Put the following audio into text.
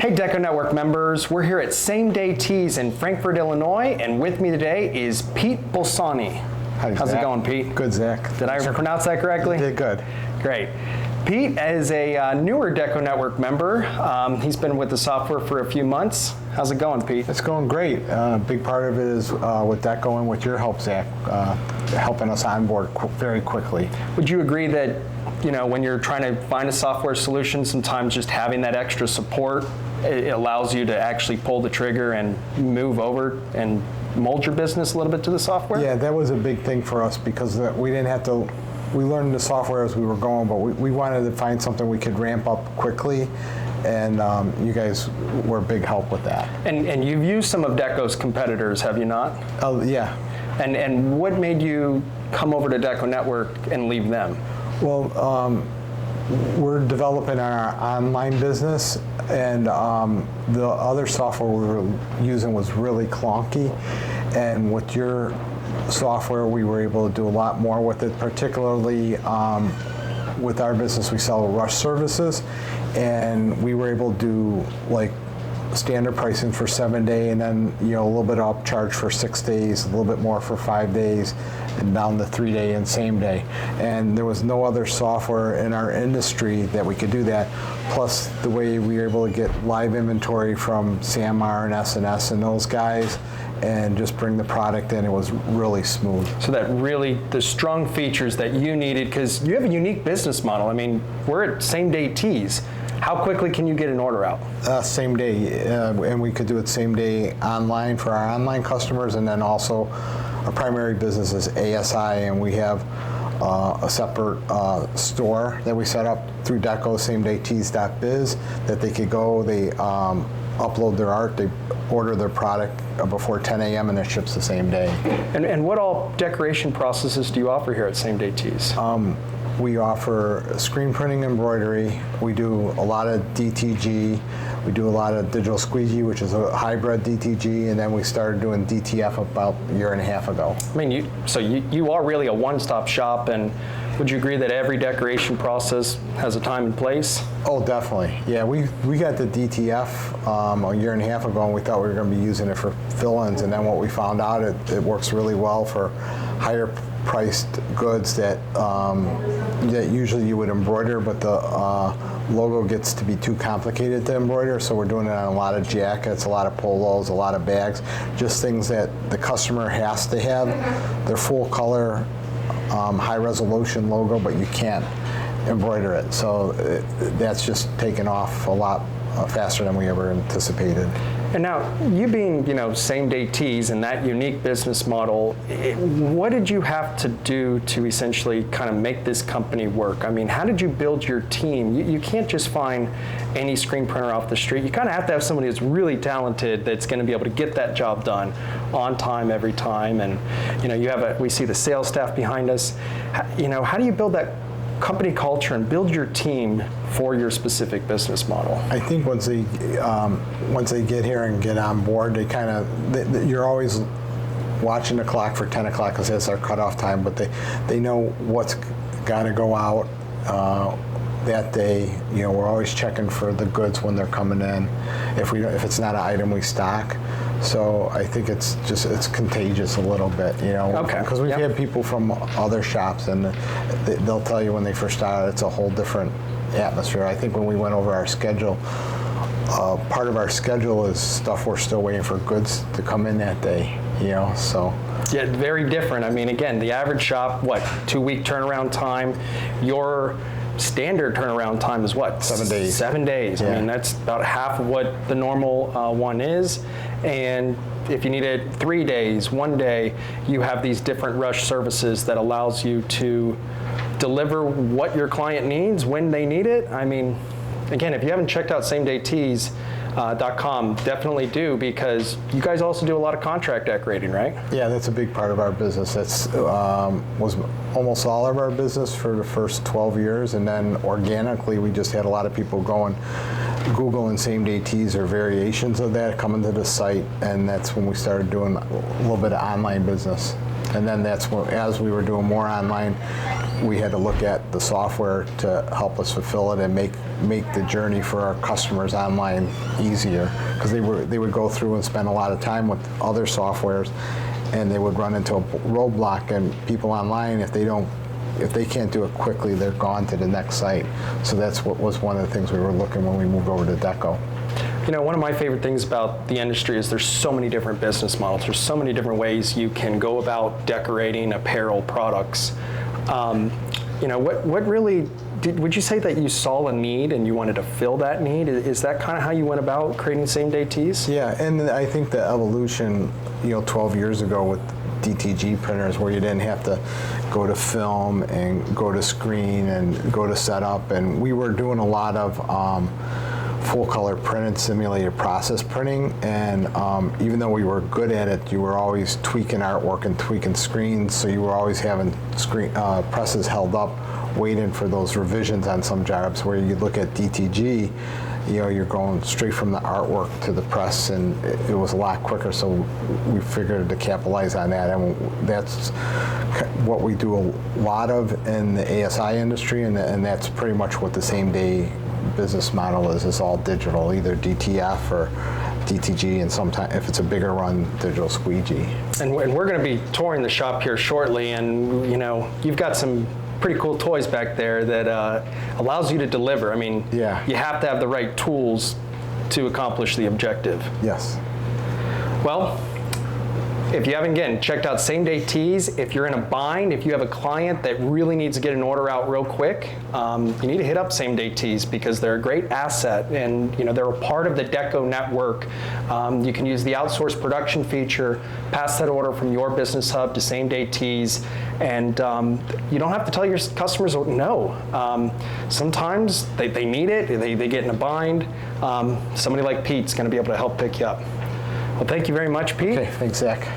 Hey DecoNetwork members, we're here at Same Day Tees in Frankfort, Illinois, and with me today is Pete Bolsoni. Hi, How's Zach. it going, Pete? Good, Zach. Did I pronounce that correctly? You did good. Great. Pete is a newer DecoNetwork member. He's been with the software for a few months. How's it going, Pete? It's going great. A big part of it is with Deco and with your help, Zach, helping us onboard very quickly. Would you agree that, you know, when you're trying to find a software solution, sometimes just having that extra support, it allows you to actually pull the trigger and move over and mold your business a little bit to the software? Yeah, that was a big thing for us because we didn't have to, we learned the software as we were going, but we wanted to find something we could ramp up quickly, and you guys were a big help with that. And you've used some of Deco's competitors, have you not? Oh, yeah. And what made you come over to DecoNetwork and leave them? Well, we're developing our online business, and the other software we were using was really clunky, and with your software we were able to do a lot more with it, particularly with our business we sell rush services, and we were able to do like standard pricing for 7 day, and then a little bit upcharge for 6 days, a little bit more for 5 days, and down to 3 day and same day. And there was no other software in our industry that we could do that. Plus the way we were able to get live inventory from SAMR and S&S and those guys, and just bring the product in, it was really smooth. So that really, the strong features that you needed, because you have a unique business model. I mean, we're at Same Day Tees. How quickly can you get an order out? Same day, and we could do it same day online for our online customers, and then also our primary business is ASI, and we have a separate store that we set up through Deco, samedaytees.biz, that they could go, they upload their art, they order their product before 10 a.m. and it ships the same day. And what all decoration processes do you offer here at Same Day Tees? We offer screen printing, embroidery. We do a lot of DTG. We do a lot of digital squeegee, which is a hybrid DTG, and then we started doing DTF about a year and a half ago. I mean, so you are really a one-stop shop, and would you agree that every decoration process has a time and place? Oh, definitely. Yeah, we got the DTF a year and a half ago, and we thought we were going to be using it for fill-ins, and then what we found out, it works really well for higher priced goods that usually you would embroider, but the logo gets to be too complicated to embroider, so we're doing it on a lot of jackets, a lot of polos, a lot of bags, just things that the customer has to have. They're full color, high resolution logo, but you can't embroider it. So that's just taken off a lot faster than we ever anticipated. And now, you being, Same Day Tees and that unique business model, what did you have to do to essentially kind of make this company work? I mean, how did you build your team? You can't just find any screen printer off the street. You kind of have to have somebody that's really talented that's going to be able to get that job done on time every time. And, we see the sales staff behind us. How do you build that company culture and build your team for your specific business model? I think once they get here and get on board, you're always watching the clock for 10 o'clock because that's our cutoff time, but they know what's got to go out that day. We're always checking for the goods when they're coming in. If it's not an item we stock. So I think it's contagious a little bit, Okay. Because we've had people from other shops, and they'll tell you when they first start, it's a whole different atmosphere. I think when we went over our schedule, part of our schedule is stuff we're still waiting for goods to come in that day, so. Yeah, very different. I mean, again, the average shop, 2-week turnaround time. Your standard turnaround time is what? 7 days. 7 days. Yeah. I mean, that's about half of what the normal one is. And if you need it 3 days, 1 day, you have these different rush services that allows you to deliver what your client needs when they need it. I mean, again, if you haven't checked out samedaytees.com, definitely do, because you guys also do a lot of contract decorating, right? Yeah, that's a big part of our business. That's was almost all of our business for the first 12 years, and then organically we just had a lot of people going Google and Same Day Tees or variations of that coming to the site, and that's when we started doing a little bit of online business. And then that's when, as we were doing more online, we had to look at the software to help us fulfill it and make the journey for our customers online easier, because they would go through and spend a lot of time with other softwares, and they would run into a roadblock, and people online, if they can't do it quickly, they're gone to the next site. So that's what was one of the things we were looking when we moved over to Deco. You know, one of my favorite things about the industry is there's so many different business models. There's so many different ways you can go about decorating apparel products. You know, what really, would you say that you saw a need and you wanted to fill that need? Is that kind of how you went about creating same-day tees? Yeah, and I think the evolution, 12 years ago with DTG printers, where you didn't have to go to film and go to screen and go to setup, and we were doing a lot of full color printed simulated process printing, and even though we were good at it, you were always tweaking artwork and tweaking screens, so you were always having presses held up waiting for those revisions on some jobs. Where you look at DTG, you're going straight from the artwork to the press, and it was a lot quicker, so we figured to capitalize on that, and that's what we do a lot of in the ASI industry, and that's pretty much what the same day business model is. It's all digital, either DTF or DTG, and sometimes, if it's a bigger run, digital squeegee. And we're going to be touring the shop here shortly, and you've got some pretty cool toys back there that allows you to deliver. I mean, yeah, you have to have the right tools to accomplish the objective. Yes. Well, if you haven't, again, checked out Same Day Tees, if you're in a bind, if you have a client that really needs to get an order out real quick, you need to hit up Same Day Tees, because they're a great asset, and they're a part of the DecoNetwork. You can use the outsourced production feature, pass that order from your business hub to Same Day Tees, and you don't have to tell your customers no. Sometimes they need it, they get in a bind. Somebody like Pete's going to be able to help pick you up. Well, thank you very much, Pete. Okay, thanks, Zach.